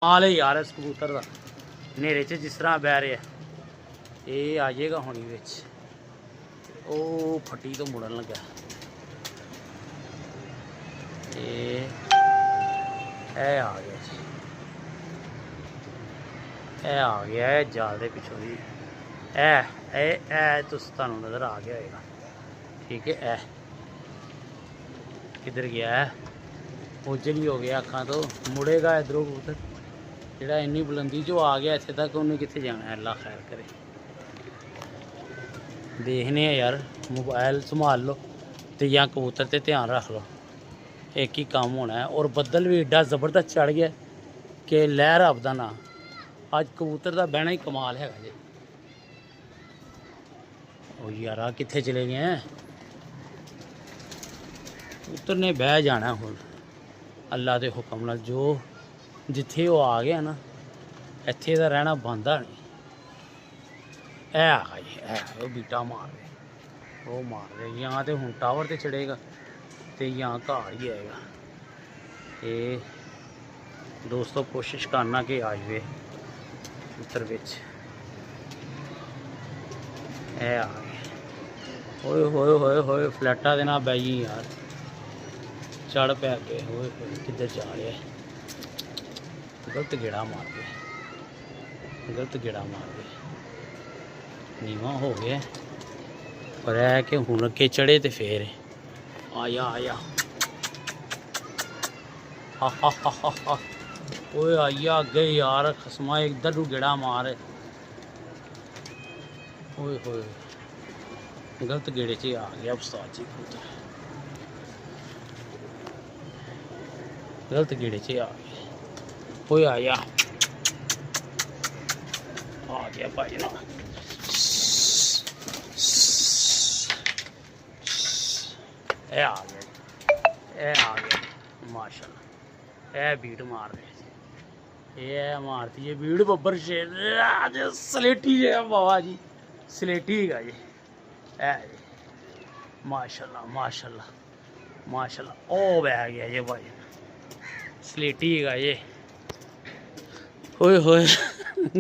माल है यार इस कबूतर का नेरे च जिस तरह बह रहा ये आ जाएगा हुणी बिच ओ फटी तो मुड़न लगा ये आ गया जी आ गया है जाल के पिछों भी तुहानू नज़र आ गया होगा ठीक है किधर गया है ओझल ही हो गया अखा तो मुड़ेगा इधरों कबूतर जोड़ा इन्नी बुलंदी जो आ गया इतने तक उन्हें कितने जाना है अल्लाह खैर करे देखने यार मोबाइल संभाल लो तो या कबूतर से ध्यान रख लो एक ही काम होना है। और बदल भी एडा ज़बरदस्त चढ़ गया कि लहर आपदा ना अज कबूतर का बहना ही कमाल है जी। ओ यार कितने चले गए हैं कबूतर ने बह जाना हुण अल्लाह के हुक्म नाल जो जिथे वो आ गया ना इत्थे दा रहना बनता नहीं वो बीटा मार रहे वो मार रहे या तो हूँ टावर से चढ़ेगा तो या घर ही आएगा। ये दोस्तों कोशिश करना कि आ जाए उत्तर बिच आ गए होए होए होए होए फ्लैटा दे ना बैजी यार चढ़ पै के होए किधर जा रहा है गलत गेड़ा मार गए नीवा हो गया पर है कि हुण अगे चढ़े तो फिर आया ओए आइया अगे यार खसमा इधर नू गेड़ा मार ओए होए गलत गेड़े च आ गया उस्ताद जी कबूतर गलत गेड़े च आ गया ओए आया आ गया भाई ना आ गया माशाल्लाह बीट मार रहे ये मारती है बीट बब्बर शेर सलेटी है बाबा जी सलेटी है जी माशाल्लाह माशाल्लाह माशाल्लाह ओ बह गया ये भाई सलेटी है ये होए होए